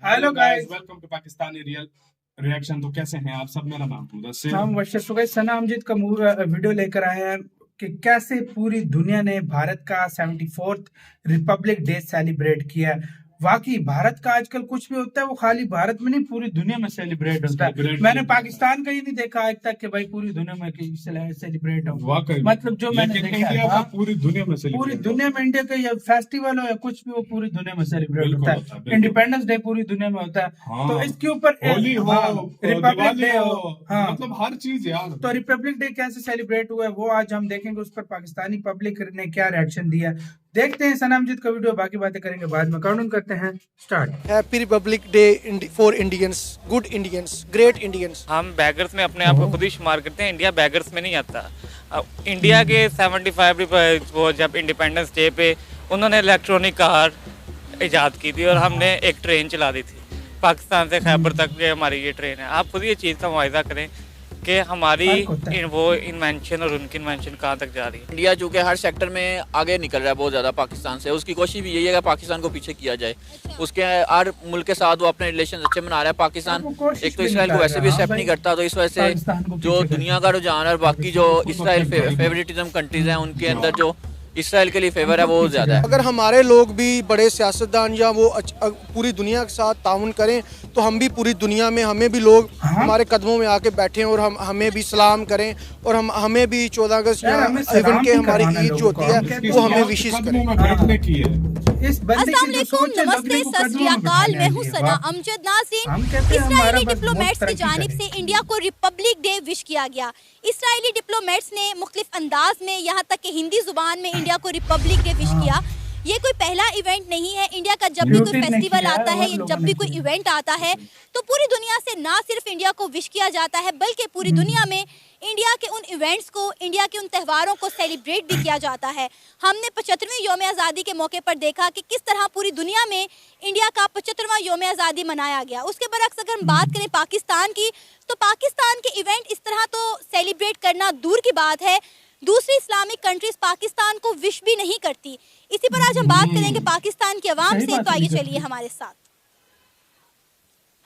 Hello guys, welcome to Pakistani real reaction. तो कैसे हैं आप सब? मेरा नाम मुदस्सिर। हम वर्षित सुगई सना अमजद का वीडियो लेकर आए हैं कि कैसे पूरी दुनिया ने भारत का 74th रिपब्लिक डे सेलिब्रेट किया। वाकई भारत का आजकल कुछ भी होता है वो खाली भारत में नहीं पूरी दुनिया में सेलिब्रेट होता है। मैंने पाकिस्तान का ही नहीं देखा आज तक कि भाई पूरी दुनिया में सेलिब्रेट हो। वाकई मतलब जो मैंने देखा इंडिया का पूरी दुनिया में पूरी दुनिया में इंडिया का या फेस्टिवल हो या कुछ भी वो पूरी दुनिया में सेलिब्रेट होता है। इंडिपेंडेंस डे पूरी दुनिया में होता है। हाँ, तो इसके ऊपर होली हो, रिपब्लिक डे हो, हाँ, मतलब हर चीज यार। तो रिपब्लिक डे कैसे सेलिब्रेट हुआ है वो आज हम देखेंगे। उस पर पाकिस्तानी पब्लिक ने क्या रिएक्शन दिया। देखते हैं सनामजीत का वीडियो, बाकी बातें करेंगे बाद में। काउंटिंग करते हैं, start. Happy Republic day for Indians, good Indians, great Indians. हम बैगर्स में अपने आप को खुद ही शुमार करते हैं, इंडिया बैगर्स में नहीं आता। इंडिया के 75 वो जब इंडिपेंडेंस डे पे उन्होंने इलेक्ट्रॉनिक कार ईजाद की थी और हमने एक ट्रेन चला दी थी पाकिस्तान से खैबर तक। ये हमारी ये ट्रेन है। आप खुद ये चीज़ का मुआयजा करें कि हमारी वो इन्वेंशन और उनकी इन्वेंशन कहाँ तक जा रही है। इंडिया चूँकि हर सेक्टर में आगे निकल रहा है बहुत ज़्यादा पाकिस्तान से, उसकी कोशिश भी यही है कि पाकिस्तान को पीछे किया जाए। उसके हर मुल्क के साथ वो अपने रिलेशन अच्छे बना रहा है पाकिस्तान। एक तो इसराइल को वैसे भी एक्सेप्ट नहीं करता, तो इस वजह से जो दुनिया का रुझान है और बाकी जो इसराइल फेवरेटिज्म कंट्रीज हैं उनके अंदर जो इसराइल के लिए फेवर है वो ज़्यादा है। अगर हमारे लोग भी बड़े सियासतदान या वो पूरी दुनिया के साथ ताउन करें तो हम भी पूरी दुनिया में, हमें भी लोग हमारे कदमों में आके बैठें और हमें भी सलाम करें और हमें भी 14 अगस्त इवन के हमारी ईद जो होती है वो हमें विशेष करें। अस्सलाम वालेकुम, नमस्ते, सत श्री अकाल। मैं हूं सना अमजद। नाज़रीन, इस्राएली डिप्लोमेट्स की जानिब से इंडिया को रिपब्लिक डे विश किया गया। इस्राएली डिप्लोमेट्स ने मुख्तलिफ अंदाज में, यहाँ तक कि हिंदी जुबान में इंडिया को रिपब्लिक डे विश किया। ये कोई पहला इवेंट नहीं है। इंडिया का जब भी कोई फेस्टिवल आता है या जब भी कोई इवेंट आता है तो पूरी दुनिया से ना सिर्फ इंडिया को विश किया जाता है बल्कि पूरी दुनिया में इंडिया के उन इवेंट्स को, इंडिया के उन त्योहारों को सेलिब्रेट भी किया जाता है। हमने 75वें योम आज़ादी के मौके पर देखा कि किस तरह पूरी दुनिया में इंडिया का 75वां योम आज़ादी मनाया गया। उसके बरक्स अगर हम बात करें पाकिस्तान की, तो पाकिस्तान के इवेंट इस तरह तो सेलिब्रेट करना दूर की बात है, दूसरी इस्लामिक कंट्रीज पाकिस्तान को विश भी नहीं करती। इसी पर आज हम बात करेंगे पाकिस्तान की आवाम से। तो आइए चलिए हमारे साथ।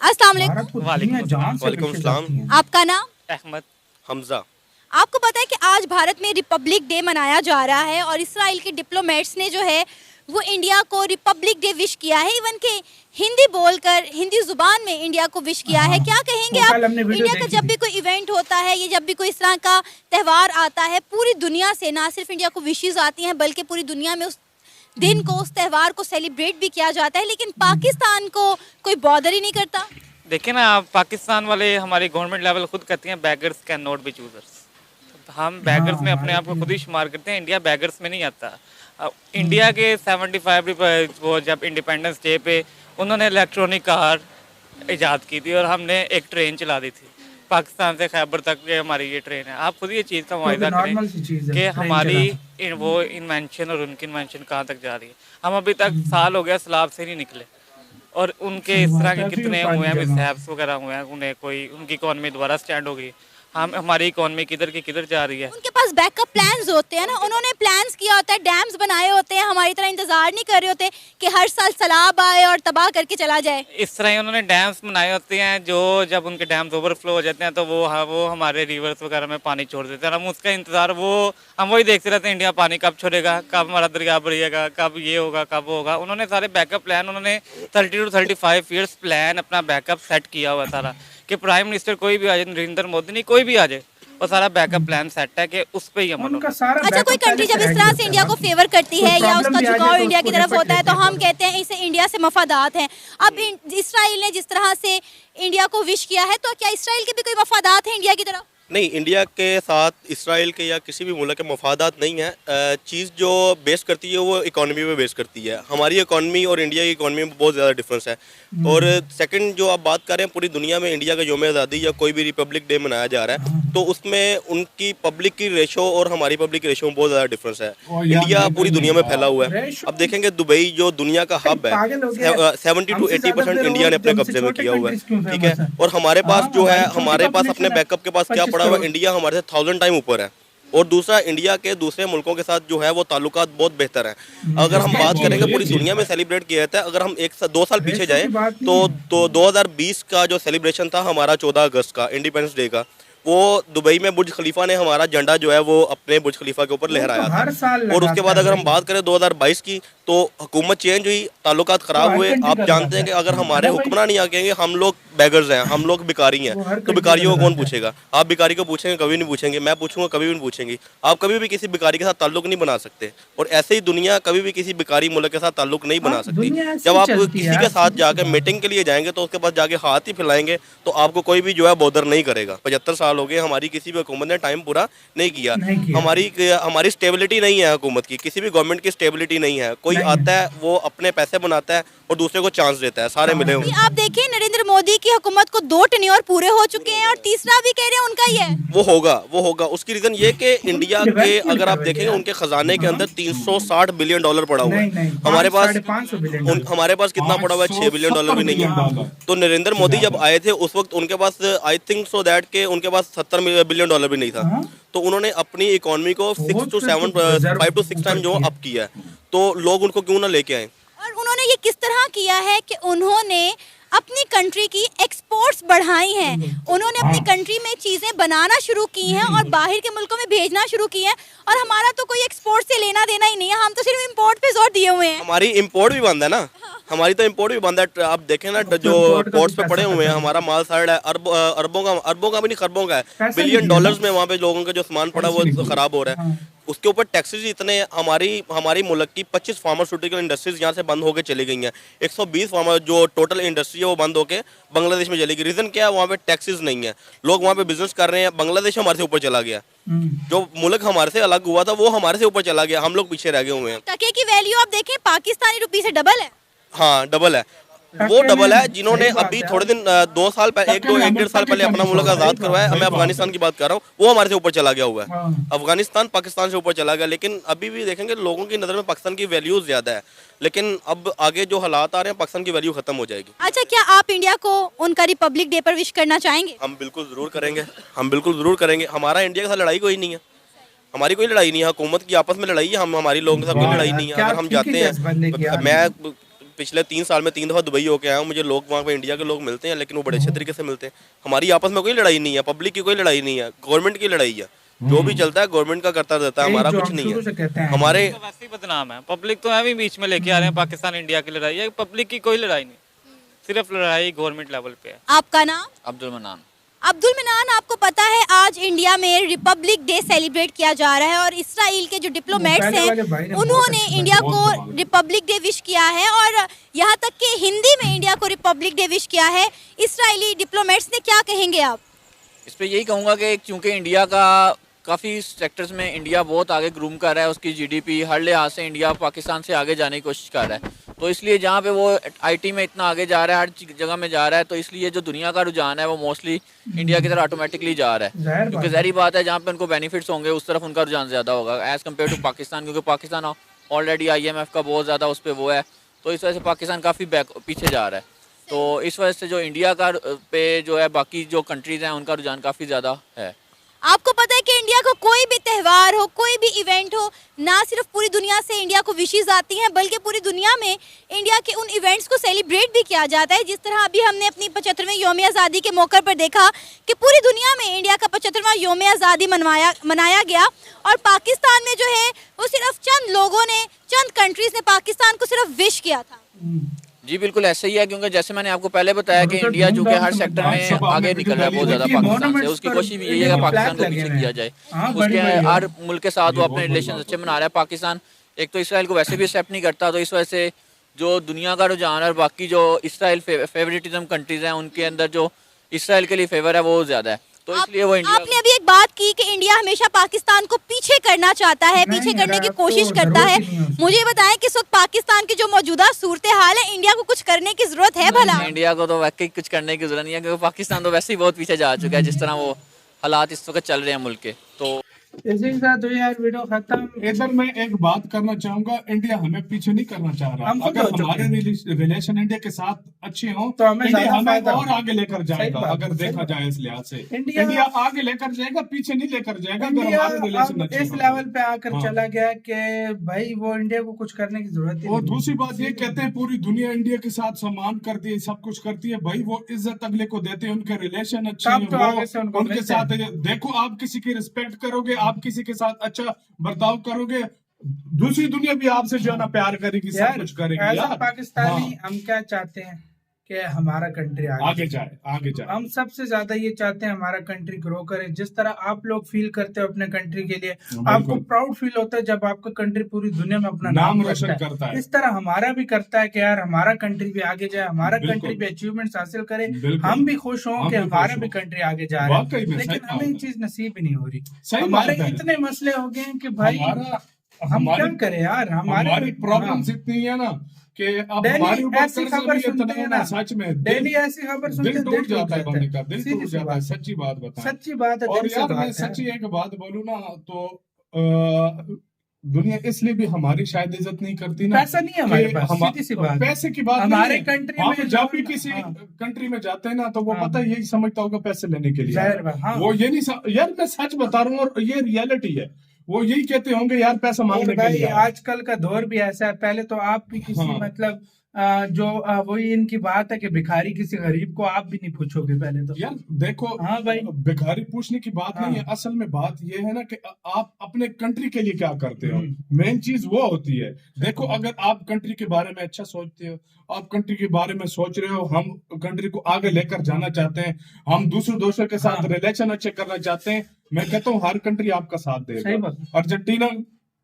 अस्सलाम वालेकुम सलाम। आपका नाम? अहमद हमजा। आपको पता है कि आज भारत में रिपब्लिक डे मनाया जा रहा है और इसराइल के डिप्लोमेट्स ने जो है वो इंडिया को रिपब्लिक डे विश किया है। इवन के हिंदी बोलकर, हिंदी जुबान में इंडिया को विश किया है। क्या कहेंगे आप? इंडिया का जब भी कोई इवेंट होता है या जब भी कोई इस तरह का त्यौहार आता है, पूरी दुनिया से ना सिर्फ इंडिया को विशेस आती हैं बल्कि पूरी दुनिया में उस दिन को, उस त्यौहार को सेलिब्रेट भी किया जाता है, लेकिन पाकिस्तान को कोई बॉदर ही नहीं करता। देखिए ना, आप पाकिस्तान वाले, हमारी गवर्नमेंट लेवल खुद कहती हैं beggars can not be choosers. हम बैगर्स में अपने आप को खुद ही शुमार करते हैं, इंडिया बैगर्स में नहीं आता। इंडिया के 75 वो जब इंडिपेंडेंस डे पे उन्होंने इलेक्ट्रॉनिक कार ईजाद की थी और हमने एक ट्रेन चला दी थी पाकिस्तान से खैबर तक। ये हमारी ये ट्रेन है। आप खुद ये चीज़ का मुआयजा करें कि हमारी वो इन्वेंशन और उनकी इन्वेंशन कहाँ तक जा रही है। हम अभी तक साल हो गया सलाब से नहीं निकले और उनके इस तरह के कितने हुए हैं, मिसहैप्स वगैरह हुए हैं, उन्हें कोई उनकी इकॉनमी दोबारा स्टैंड हो गई। हमारी इकॉनमी किधर की किधर जा रही है। उनके पास बैकअप प्लान्स होते हैं ना, उन्होंने प्लान्स किया होता है, डैम्स बनाए होते हैं। हमारी तरह इंतजार नहीं कर रहे होते कि हर साल सैलाब आए और तबाह करके चला जाए। इस तरह ही उन्होंने डैम्स बनाए होते हैं जो जब उनके डैम्स ओवरफ्लो हो जाते हैं तो वो हमारे रिवर्स वगैरह में पानी छोड़ देते हैं। हम उसका इंतजार हम वही देखते रहते हैं, इंडिया पानी कब छोड़ेगा, कब हमारा दरिया भरिएगा, कब ये होगा, कब होगा। उन्होंने सारे बैकअप प्लान, उन्होंने 30 to 35 ईयर्स प्लान अपना बैकअप सेट किया हुआ सारा, कि प्राइम मिनिस्टर कोई भी आ जाए, नरेंद्र मोदी नहीं, कोई भी आ जाए, और सारा बैकअप प्लान सेट है कि उस पे ही अमल होगा। अच्छा, कोई कंट्री जब इस तरह से इंडिया को फेवर करती है या उसका झुकाव इंडिया की तरफ होता है तो हम कहते हैं इसे इंडिया से मफादात हैं। अब इसराइल ने जिस तरह से इंडिया को विश किया है, तो क्या इसराइल के भी कोई मफादात हैं इंडिया की तरफ? नहीं, इंडिया के साथ इसराइल के या किसी भी मुल्क के मफादात नहीं है। चीज़ जो बेस करती है वो इकॉनमी पे बेस करती है। हमारी इकॉनमी और इंडिया की इकॉनमी में बहुत ज़्यादा डिफरेंस है। और सेकंड जो आप बात कर रहे हैं, पूरी दुनिया में इंडिया का योम आज़ादी या कोई भी रिपब्लिक डे मनाया जा रहा है तो उसमें उनकी पब्लिक की रेशो और हमारी पब्लिक की रेशो में बहुत ज़्यादा डिफरेंस है। इंडिया पूरी दुनिया में फैला हुआ है। अब देखेंगे दुबई जो दुनिया का हब है, 70 to 80% इंडिया ने अपने कब्जे में किया हुआ है, ठीक है। और हमारे पास जो है, हमारे पास अपने बैकअप के पास क्या पड़ा हुआ, इंडिया हमारे से 1000 टाइम ऊपर है। और दूसरा इंडिया के दूसरे मुल्कों के साथ जो है वो ताल्लुकात बहुत बेहतर हैं। अगर हम बात करेंगे पूरी दुनिया में सेलिब्रेट किया जाता है, अगर हम 2 साल पीछे जाए तो 2020 का जो सेलिब्रेशन था हमारा 14 अगस्त का इंडिपेंडेंस डे का, वो दुबई में बुर्ज खलीफा ने हमारा झंडा जो है वो अपने बुर्ज खलीफा के ऊपर लहराया था। और उसके बाद अगर हम बात करें 2022 की, तो हुकूमत चेंज हुई, ताल्लुकात खराब हुए। आप जानते हैं कि अगर हमारे हुक्मरान नहीं आएंगे, हम लोग बेगर्स हैं, हम लोग भिखारी हैं, तो भिखारियों को कौन पूछेगा? आप भिखारी को पूछेंगे? कभी नहीं पूछेंगे। मैं पूछूंगा? कभी भी नहीं पूछेंगे। आप कभी भी किसी भिखारी के साथ ताल्लुक नहीं बना सकते, और ऐसे ही दुनिया कभी भी किसी भिखारी मुल्क के साथ ताल्लुक नहीं बना सकती। जब आप किसी के साथ जाकर मीटिंग के लिए जाएंगे तो उसके पास जाके हाथ ही फैलाएंगे तो आपको कोई भी जो है बॉदर नहीं करेगा। 75 साल हो गए, हमारी किसी भी हुकूमत ने टाइम पूरा नहीं किया। हमारी स्टेबिलिटी नहीं है हुकूमत की, किसी भी गवर्नमेंट की स्टेबिलिटी नहीं है। कोई आता है वो अपने पैसे बनाता है और दूसरे को चांस देता है, सारे मिले हुए। आप देखिए नरेंद्र मोदी की हुकूमत को 2 टेन्योर पूरे हो चुके हैं और तीसरा भी कह रहे हैं उनका ही है। वो होगा। उसकी रीजन ये कि इंडिया के अगर आप देखेंगे उनके खजाने के अंदर $360 बिलियन पड़ा हुआ है। हमारे पास कितना पड़ा हुआ है? $6 बिलियन भी नहीं है। तो नरेंद्र मोदी जब आए थे उस वक्त उनके पास आई थिंक सो दैट के उनके पास $70 बिलियन भी नहीं था। तो उन्होंने अपनी इकोनॉमी को 5 to 6 टाइम जो अप किया है, तो लोग उनको क्यों ना लेके आए? और उन्होंने ये किस तरह किया है कि उन्होंने अपनी कंट्री की एक्सपोर्ट्स बढ़ाई हैं, उन्होंने अपनी कंट्री में चीजें बनाना शुरू की हैं और बाहर के मुल्कों में भेजना शुरू की हैं। और हमारा तो कोई एक्सपोर्ट से लेना देना ही नहीं है, हम तो सिर्फ इंपोर्ट पे जोर दिए हुए हैं। हमारी इंपोर्ट भी बंद है ना, हमारी तो इंपोर्ट भी बंद है। आप देखें ना, जो पोर्ट्स पे पड़े हुए हैं, हमारा माल साइड है अरबों का भी नहीं, खरबों का है। बिलियन डॉलर्स में वहाँ पे लोगों का जो सामान पड़ा वो खराब हो रहा है। उसके ऊपर टैक्सेस इतने, हमारी मुल्क की 25 फार्मास्यूटिकल इंडस्ट्रीज यहाँ से बंद होकर चली गई हैं। 120 जो टोटल इंडस्ट्री है वो बंद होकर बांग्लादेश में चली गई। रीजन क्या है? वहाँ पे टैक्सेस नहीं है, लोग वहाँ पे बिजनेस कर रहे हैं। बांग्लादेश हमारे से ऊपर चला गया, जो मुल्क हमारे से अलग हुआ था वो हमारे से ऊपर चला गया, हम लोग पीछे रह गए हुए हैं। टके की वैल्यू आप देखें पाकिस्तानी रुपये से डबल है। हाँ, डबल है। वो डबल है जिन्होंने अभी थोड़े दिन 2 साल पहले, 1-1.5 साल पहले अपना मुल्क आज़ाद करवाया। मैं अफगानिस्तान की बात कर रहा हूँ, वो हमारे से ऊपर चला गया हुआ है। अफगानिस्तान पाकिस्तान से ऊपर चला गया, लेकिन अभी भी देखेंगे लोगों की नज़र में पाकिस्तान की वैल्यूज ज़्यादा है। लेकिन अब आगे जो हालात आ रहे हैं, पाकिस्तान की वैल्यू खत्म हो जाएगी। अच्छा, क्या आप इंडिया को उनका रिपब्लिक डे पर विश करना चाहेंगे? हम बिल्कुल ज़रूर करेंगे। हमारा इंडिया के साथ लड़ाई कोई नहीं है, हमारी कोई लड़ाई नहीं है। हुकूमत की आपस में लड़ाई है, हमारी लोगों के साथ कोई लड़ाई नहीं है। अगर हम जाते हैं, मैं पिछले 3 साल में 3 दफ़ा दुबई होके आया हूँ, मुझे लोग वहाँ पे इंडिया के लोग मिलते हैं, लेकिन वो बड़े अच्छे तरीके से मिलते हैं। हमारी आपस में कोई लड़ाई नहीं है, पब्लिक की कोई लड़ाई नहीं है, गवर्नमेंट की लड़ाई है। जो भी चलता है गवर्नमेंट का करता रहता है, हमारा कुछ नहीं है। हमारे वैसे ही बदनाम है, पब्लिक तो अभी बीच में लेके आ रहे हैं। पाकिस्तान इंडिया की लड़ाई है, पब्लिक की कोई लड़ाई नहीं, सिर्फ लड़ाई गवर्नमेंट लेवल पे है। आपका नाम? अब्दुल मनान। अब्दुल मनान, आपको पता है आज इंडिया में रिपब्लिक डे सेलिब्रेट किया जा रहा है और इसराइल के जो डिप्लोमेट्स हैं उन्होंने इंडिया को रिपब्लिक डे विश किया है और यहाँ तक कि हिंदी में इंडिया को रिपब्लिक डे विश किया है। इसराइली डिप्लोमेट्स ने क्या कहेंगे आप इस पे? यही कहूँगा कि क्योंकि इंडिया का काफ़ी सेक्टर्स में इंडिया बहुत आगे ग्रूम कर रहा है, उसकी जीडीपी हर लिहाज से इंडिया पाकिस्तान से आगे जाने की कोशिश कर रहा है। तो इसलिए जहाँ पे वो आईटी में इतना आगे जा रहा है, हर जगह में जा रहा है, तो इसलिए जो दुनिया का रुझान है वो मोस्टली इंडिया की तरफ ऑटोमेटिकली जा रहा है। क्योंकि ज़ाहिर बात है जहाँ पे उनको बेनिफिट्स होंगे उस तरफ उनका रुझान ज़्यादा होगा एज़ कम्पेयर टू पाकिस्तान, क्योंकि पाकिस्तान ऑलरेडी IMF का बहुत ज़्यादा उस पर वो है, तो इस वजह से पाकिस्तान काफ़ी पीछे जा रहा है। तो इस वजह से जो इंडिया का पे जो है बाकी जो कंट्रीज़ हैं उनका रुझान काफ़ी ज़्यादा है। आपको पता है कि इंडिया को कोई भी त्यौहार हो, कोई भी इवेंट हो, ना सिर्फ पूरी दुनिया से इंडिया को विशेज़ आती हैं बल्कि पूरी दुनिया में इंडिया के उन इवेंट्स को सेलिब्रेट भी किया जाता है। जिस तरह अभी हमने अपनी 75वें यौम आज़ादी के मौके पर देखा कि पूरी दुनिया में इंडिया का 75वां यौम आज़ादी मनाया गया और पाकिस्तान में जो है वो सिर्फ चंद लोगों ने, चंद कंट्रीज़ ने पाकिस्तान को सिर्फ विश किया था। जी बिल्कुल ऐसे ही है, क्योंकि जैसे मैंने आपको पहले बताया कि इंडिया जो कि हर सेक्टर में आगे निकल रहा है बहुत ज़्यादा पाकिस्तान से, उसकी कोशिश भी यही है कि पाकिस्तान को पीछे किया जाए। उसके हर मुल्क के साथ वो अपने रिलेशन अच्छे बना रहा है। पाकिस्तान एक तो इसराइल को वैसे भी एक्सेप्ट नहीं करता, तो इस वजह से जो दुनिया का रुझान है और बाकी जो इसराइल फेवरेटिज्म कंट्रीज़ हैं उनके अंदर जो इसराइल के लिए फेवर है वो ज़्यादा है। तो इसलिए वो इंडिया, आपने अभी एक बात की कि इंडिया हमेशा पाकिस्तान को पीछे करना चाहता है, पीछे करने की कोशिश करता है। मुझे बताएं कि इस वक्त पाकिस्तान की जो मौजूदा सूरत हाल है, इंडिया को कुछ करने की जरूरत है भला? इंडिया को तो वाकई कुछ करने की जरूरत नहीं है, क्योंकि पाकिस्तान तो वैसे ही बहुत पीछे जा चुका है जिस तरह वो हालात इस वक्त चल रहे हैं मुल्क के। तो इसी के साथ हुई यार वीडियो खत्म। इधर मैं एक बात करना चाहूंगा, इंडिया हमें पीछे नहीं करना चाह रहा। हम खुद हो अगर चुके हमारे हैं। रिलेशन इंडिया के साथ अच्छे हों तो हमें इंडिया ज्यादा हमें फायदा और होगा। आगे लेकर सही जाएगा। बात अगर है, सही देखा बात। जाए इस लिहाज से इंडिया इंडिया आगे लेकर जाएगा, पीछे नहीं लेकर जाएगा अगर इंडिया हमारे रिलेशन अब अच्छे इस हों। लेवल पे आकर हाँ। चला गया कि भाई वो इंडिया को कुछ करने की जरूरत ही और नहीं। दूसरी बात ये कहते हैं पूरी दुनिया इंडिया के साथ सम्मान करती है, सब कुछ करती है। भाई वो इज्जत अगले को देते हैं, उनके रिलेशन अच्छे तब हैं, तो वो आगे से उनको उनके मिलते साथ हैं। देखो, आप किसी की रिस्पेक्ट करोगे, आप किसी के साथ अच्छा बर्ताव करोगे, दूसरी दुनिया भी आपसे जो है ना प्यार करेगी, सब यार कुछ करेगी एज यार। पाकिस्तानी हाँ। हम क्या चाहते हैं कि हमारा कंट्री आगे जाए, आगे जाए। हम सबसे ज्यादा ये चाहते हैं हमारा कंट्री ग्रो करे। जिस तरह आप लोग फील करते हो अपने कंट्री के लिए, आपको प्राउड फील होता है जब आपका कंट्री पूरी दुनिया में अपना नाम रोशन करता करता है। इस तरह हमारा भी करता है कि यार हमारा कंट्री भी आगे जाए, हमारा बिल्कुल। कंट्री भी अचीवमेंट्स हासिल करे, बिल्कुल। हम भी खुश हों हम कि भी हमारा खुश भी हों। कंट्री आगे जा रहा वाकई है। में लेकिन सही हमें ये बात है। चीज नसीब ही नहीं हो रही। सही हमारे बात है। इतने मसले हो गए हैं कि भाई हम हमारी क्या करें यार। हमारी प्रॉब्लम्स हाँ। इतनी है ना कि अब डेली हमारे ऊपर ऐसी कर्ज खबर भी सुनते इतना हैं है ना, ना, सच में डेली ऐसी खबर सुनते दिल हैं, टूट जाता है बंदे का, दिल सीधी टूट सी जाता है। बात है। सच्ची बात बताएं। सच्ची बात है, और दिल से यार मैं बात है। सच्ची एक बात बोलूं ना तो दुनिया इसलिए भी हमारी शायद इज्जत नहीं करती ना, पैसा नहीं है हमारे पास, सीधी सी बात है। पैसे की बात हमारे नहीं है। कंट्री हम में जब भी जो- किसी हाँ। कंट्री में जाते हैं ना तो वो हाँ। पता है यही समझता होगा पैसे लेने के लिए जाहिर बात, हाँ। वो ये नहीं यार मैं सच बता रहा हूँ और ये रियलिटी है। वो यही कहते होंगे यार पैसा और मांगने के भाई लिए आया। आजकल का दौर भी ऐसा है। पहले तो आप भी किसी हाँ। मतलब वही इनकी बात है कि भिखारी किसी गरीब को आप भी नहीं पूछोगे पहले तो। यार देखो, हाँ भाई। भिखारी पूछने की बात नहीं है, हाँ। असल में बात ये है ना कि आप अपने कंट्री के लिए क्या करते हो, मेन चीज वो होती है। देखो अगर आप कंट्री के बारे में अच्छा सोचते हो, आप कंट्री के बारे में सोच रहे हो, हम कंट्री को आगे लेकर जाना चाहते हैं, हम दूसरों के साथ हाँ। रिलेशन अच्छे करना चाहते हैं, मैं कहता हूँ हर कंट्री आपका साथ सही देगा। बात। अर्जेंटीना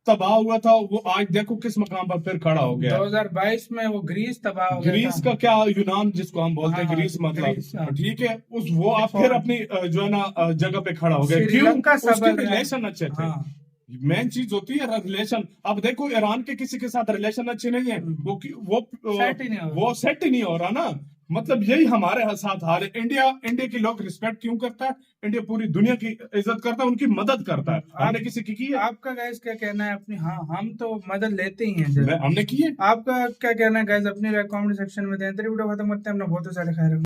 तबाह हुआ था, वो आज देखो किस मकाम पर फिर खड़ा हो गया। 2022 में वो ग्रीस तबाह हो गया ग्रीस था। का क्या यूनान जिसको हम बोलते हैं, हाँ, ग्रीस ग्रीस, मतलब हाँ। ठीक है, उस वो आप फिर अपनी जो है ना जगह पे खड़ा हो गया। क्यों? श्रीलंका उसके सबल है। रिलेशन अच्छे थे। हाँ। मेन चीज होती है रिलेशन। अब देखो ईरान के किसी के साथ रिलेशन अच्छे नहीं है, सेट ही नहीं हो रहा। वो सेट ही नहीं हो रहा ना। मतलब यही हमारे साथ हाल है। इंडिया के लोग रिस्पेक्ट क्यों करता है? इंडिया पूरी दुनिया की इज्जत करता है, उनकी मदद करता है। हमने किसी की है? आपका गाइस क्या कहना है अपनी? हाँ, हम तो मदद लेते ही हैं। हमने की है। आपका क्या कहना है गाइस? अपनी कमेंट सेक्शन में दें। तेरी वीडियो खत्म करते हैं। अपना बहुत सारे ख्याल रखना।